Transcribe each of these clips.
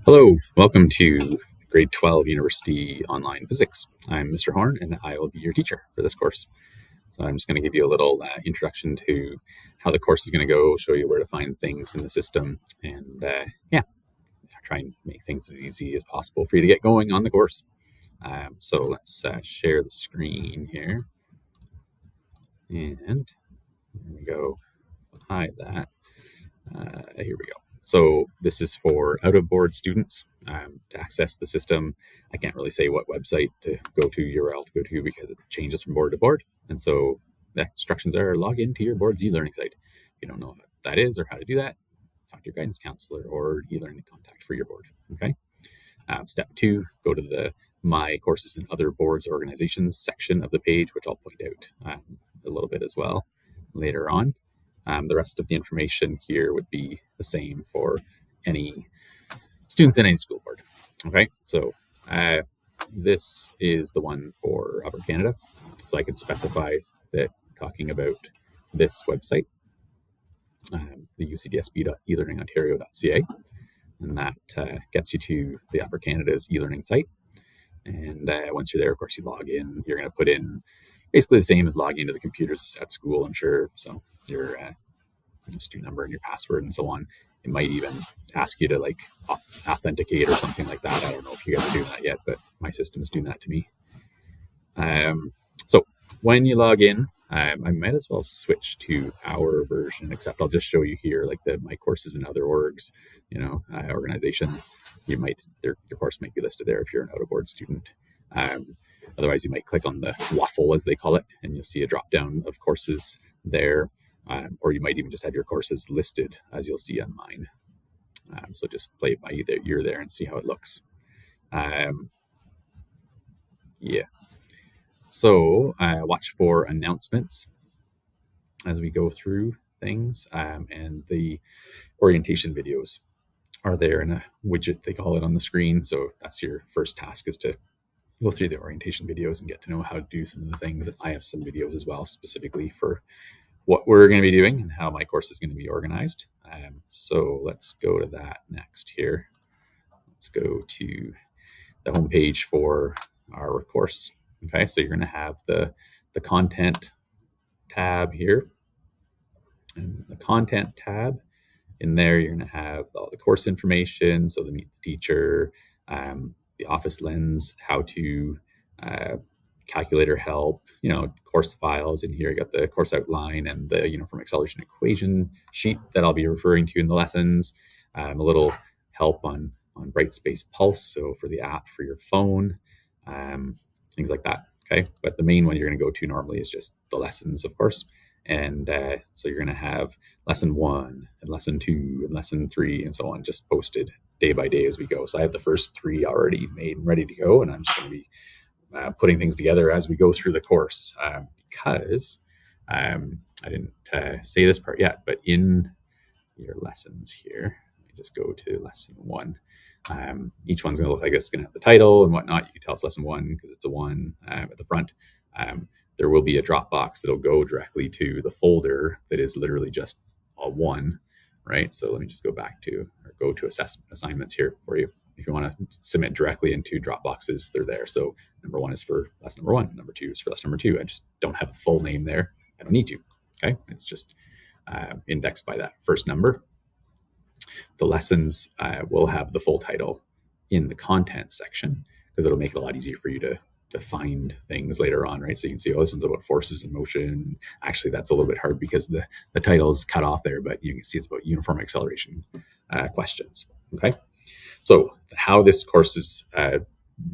Hello, welcome to grade 12 University Online Physics. I'm Mr. Horn and I will be your teacher for this course. So I'm just going to give you a little introduction to how the course is going to go, show you where to find things in the system, and try and make things as easy as possible for you to get going on the course. So let's share the screen here. And there we go. Hide that. Here we go. So this is for out-of-board students to access the system. I can't really say what website to go to, URL to go to, because it changes from board to board. And so the instructions are log into your board's e-learning site. If you don't know what that is or how to do that, talk to your guidance counselor or e-learning contact for your board. Okay. Step 2, go to the My Courses and Other Boards Organizations section of the page, which I'll point out a little bit as well later on. The rest of the information here would be the same for any students in any school board. Okay, so this is the one for Upper Canada. So I could specify that we're talking about this website, the ucdsb.elearningontario.ca, and that gets you to the Upper Canada's e-learning site. And once you're there, of course, you log in. You're going to put in basically the same as logging into the computers at school, I'm sure. So your student number and your password and so on. It might even ask you to like authenticate or something like that. I don't know if you guys are doing that yet, but my system is doing that to me. So when you log in, I might as well switch to our version, except I'll just show you here, like My Courses and Other Orgs, organizations. Your course might be listed there if you're an out-of-board student. Otherwise, you might click on the waffle, as they call it, and you'll see a drop-down of courses there. Or you might even just have your courses listed, as you'll see on mine. So just play it by ear there and see how it looks. So watch for announcements as we go through things, and the orientation videos are there in a widget, they call it, on the screen. So that's your first task, is to go through the orientation videos and get to know how to do some of the things. And I have some videos as well, specifically for what we're going to be doing and how my course is going to be organized. So let's go to that next here. Let's go to the homepage for our course. Okay, so you're going to have the content tab here. And the content tab, in there, you're going to have all the course information. So the Meet the Teacher, the Office Lens, how to calculator help, course files. In here, you got the course outline and the uniform acceleration equation sheet that I'll be referring to in the lessons. A little help on Brightspace Pulse, so for the app for your phone, things like that. Okay, but the main one you're going to go to normally is just the lessons, of course. And so you're going to have lesson 1 and lesson 2 and lesson 3 and so on, just posted day by day as we go. So I have the first 3 already made and ready to go, and I'm just going to be putting things together as we go through the course, because I didn't say this part yet, but in your lessons here, let me just go to lesson 1. Each one's going to look like this. It's going to have the title and whatnot. You can tell it's lesson 1 because it's a 1 at the front. There will be a Dropbox that'll go directly to the folder that is literally just a 1, right? So let me just go back to, or go to assignments here for you. If you want to submit directly into Dropboxes, they're there. So number 1 is for lesson number 1. Number 2 is for lesson number 2. I just don't have a full name there. I don't need to. Okay, it's just indexed by that first number. The lessons will have the full title in the content section, because it'll make it a lot easier for you to find things later on, right? So you can see, oh, this one's about forces in motion. Actually, that's a little bit hard because the title is cut off there, but you can see it's about uniform acceleration questions. Okay, so how this course is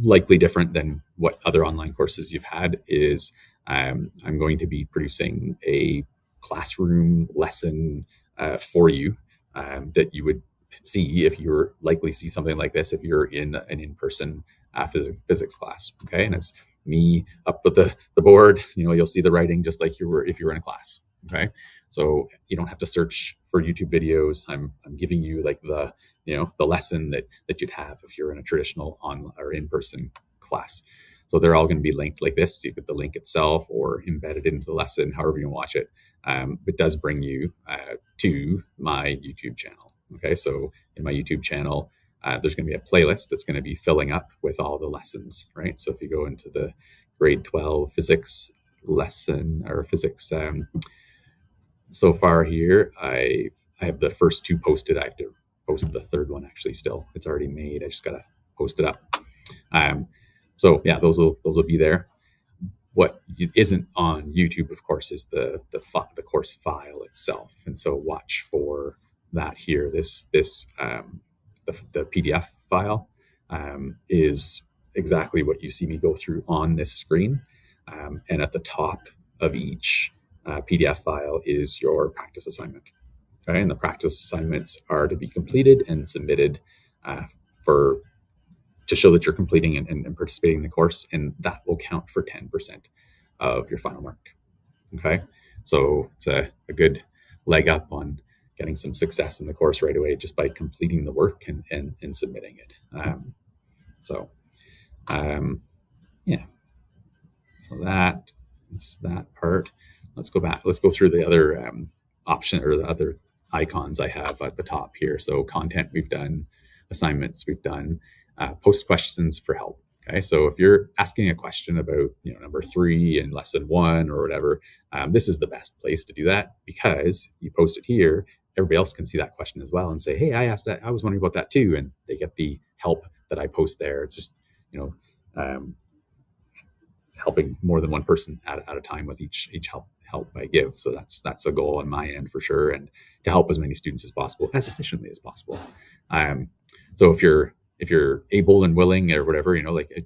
likely different than what other online courses you've had is I'm going to be producing a classroom lesson for you that you would see if you're likely see something like this if you're in an in-person physics class. Okay, and it's me up with the board. You'll see the writing just like if you were in a class. Okay, so you don't have to search for YouTube videos. I'm giving you like the lesson that you'd have if you're in a traditional on or in-person class. So they're all going to be linked like this. You get the link itself or embedded into the lesson, however you watch it. It does bring you to my YouTube channel. Okay, so in my YouTube channel, there's going to be a playlist that's going to be filling up with all the lessons, right? So if you go into the grade 12 physics lesson or physics, so far here, I have the first two posted. I have to post the third one actually still. It's already made. I just got to post it up. So yeah, those will be there. What isn't on YouTube, of course, is the course file itself, and so watch for that here. The PDF file is exactly what you see me go through on this screen, and at the top of each PDF file is your practice assignment. Okay, and the practice assignments are to be completed and submitted for to show that you're completing and participating in the course, and that will count for 10% of your final mark. Okay, so it's a good leg up on getting some success in the course right away just by completing the work and submitting it. Yeah, so that is that part. Let's go back. Let's go through the other option or the other icons I have at the top here. So content we've done, assignments we've done, post questions for help. Okay, so if you're asking a question about number 3 in lesson 1 or whatever, this is the best place to do that because you post it here. Everybody else can see that question as well and say, hey, I asked that. I was wondering about that too, and they get the help that I post there. It's just helping more than one person at a time with each help I give. So that's a goal on my end for sure, and to help as many students as possible, as efficiently as possible. So if you're able and willing or whatever,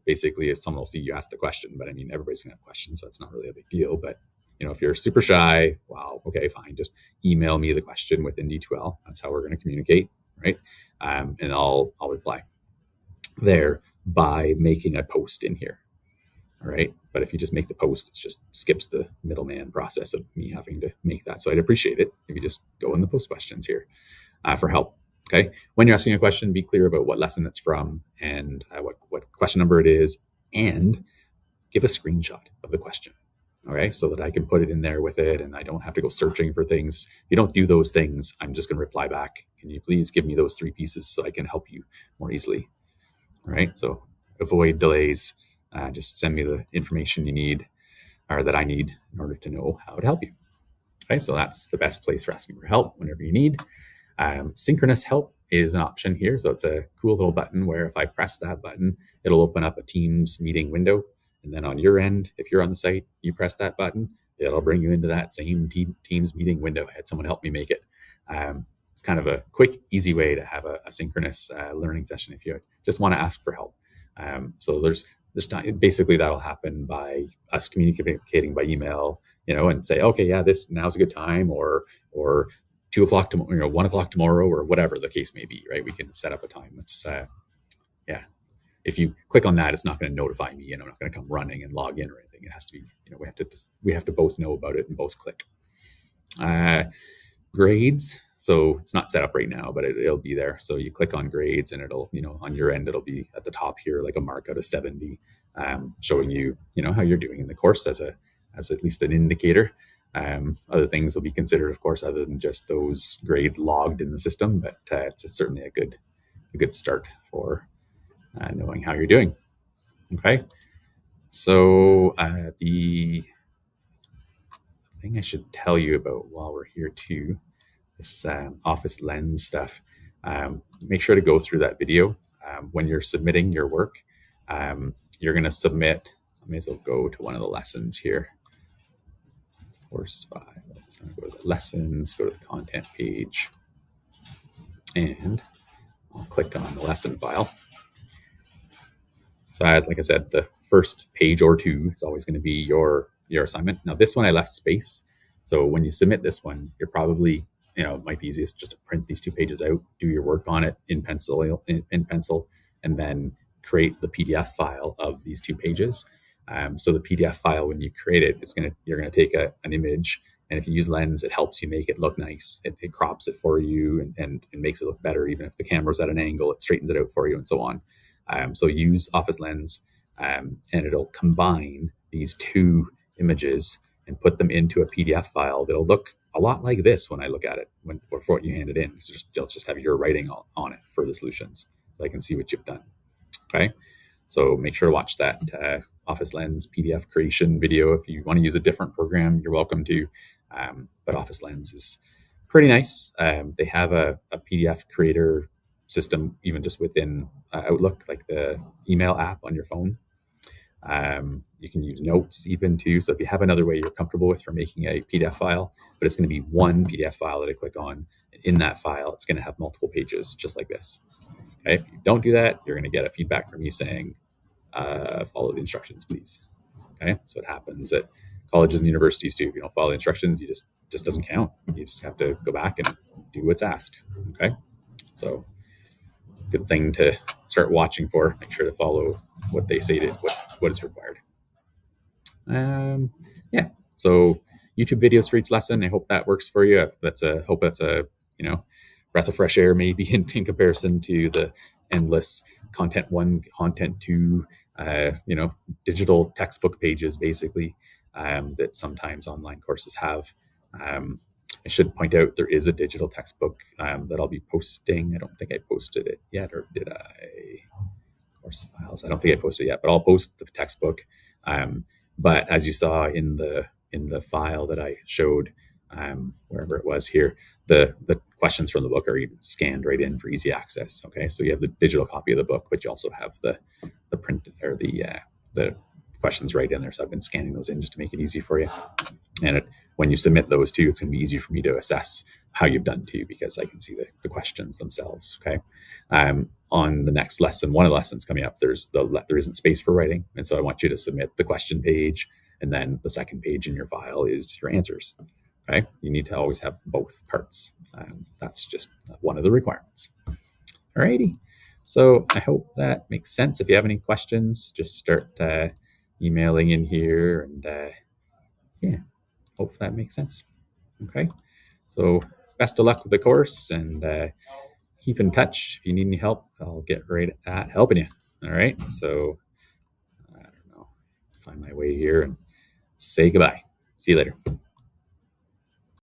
basically if someone will see you ask the question, but I mean, everybody's gonna have questions, so it's not really a big deal. But if you're super shy, wow, okay, fine. Just email me the question within D2L. That's how we're going to communicate, right? And I'll reply there by making a post in here. All right. But if you just make the post, it just skips the middleman process of me having to make that. So I'd appreciate it if you just go in the post questions here for help. Okay. When you're asking a question, be clear about what lesson it's from and what question number it is, and give a screenshot of the question. Okay. So that I can put it in there with it and I don't have to go searching for things. If you don't do those things, I'm just going to reply back. Can you please give me those 3 pieces so I can help you more easily? All right. So avoid delays. Just send me the information you need or that I need in order to know how to help you. Okay, so that's the best place for asking for help whenever you need. Synchronous help is an option here. So it's a cool little button where if I press that button, it'll open up a Teams meeting window. And then on your end, if you're on the site, you press that button, it'll bring you into that same Teams meeting window. I had someone help me make it. It's kind of a quick, easy way to have a synchronous learning session if you just want to ask for help. So there's basically that'll happen by us communicating by email, and say, okay, yeah, now's a good time, or 2 o'clock tomorrow, 1 o'clock tomorrow, or whatever the case may be, right? We can set up a time. It's if you click on that, it's not going to notify me, I'm not going to come running and log in or anything. It has to be, we have to both know about it and both click. Grades. So it's not set up right now, but it'll be there. So you click on grades and it'll, on your end, it'll be at the top here, like a mark out of 70, showing you, how you're doing in the course as at least an indicator. Other things will be considered, of course, other than just those grades logged in the system, but it's certainly a good start for knowing how you're doing. Okay. So the thing I should tell you about while we're here too, this Office Lens stuff, make sure to go through that video when you're submitting your work. You're going to submit, I may as well go to one of the lessons here. Course files. I'm going to go to the lessons, go to the content page, and I'll click on the lesson file. So like I said, the first page or 2 is always going to be your assignment. Now this one I left space. So when you submit this one, you're probably, it might be easiest just to print these 2 pages out, do your work on it in pencil, and then create the PDF file of these 2 pages. So the PDF file, when you create it, you're going to take an image, and if you use Lens, it helps you make it look nice. It crops it for you and makes it look better. Even if the camera's at an angle, it straightens it out for you and so on. So use Office Lens, and it'll combine these 2 images and put them into a PDF file that'll look a lot like this when I look at it before you hand it in. So you'll just have your writing on it for the solutions. so I can see what you've done. Okay. So make sure to watch that Office Lens PDF creation video. If you want to use a different program, you're welcome to. But Office Lens is pretty nice. They have a PDF creator system, even just within Outlook, like the email app on your phone. You can use notes even too. So if you have another way you're comfortable with for making a PDF file, but it's going to be one PDF file that I click on. In that file, it's going to have multiple pages, just like this. Okay. If you don't do that, you're going to get a feedback from me saying, follow the instructions, please. Okay. So it happens at colleges and universities too. If you don't follow the instructions, you just doesn't count. You just have to go back and do what's asked. Okay. So good thing to start watching for. Make sure to follow what they say to what is required. Yeah. So YouTube videos for each lesson. I hope that works for you. Hope that's a breath of fresh air maybe in comparison to the endless content one, content two, digital textbook pages basically that sometimes online courses have. I should point out there is a digital textbook that I'll be posting. I don't think I posted it yet, or did I? Course files. I don't think I posted it yet, but I'll post the textbook. But as you saw in the file that I showed, wherever it was here, the questions from the book are even scanned right in for easy access. Okay, so you have the digital copy of the book, but you also have the print or the questions right in there. So I've been scanning those in just to make it easy for you. And when you submit those too, it's going to be easier for me to assess how you've done too, because I can see the questions themselves. Okay. On the next lesson, one of the lessons coming up, there isn't space for writing. And so I want you to submit the question page, and then the second page in your file is your answers. Okay. You need to always have both parts. That's just one of the requirements. Alrighty. So I hope that makes sense. If you have any questions, just start emailing in here, and yeah, hope that makes sense. Okay. So best of luck with the course, and keep in touch. If you need any help, I'll get right at helping you. All right. So I don't know, find my way here and say goodbye. See you later.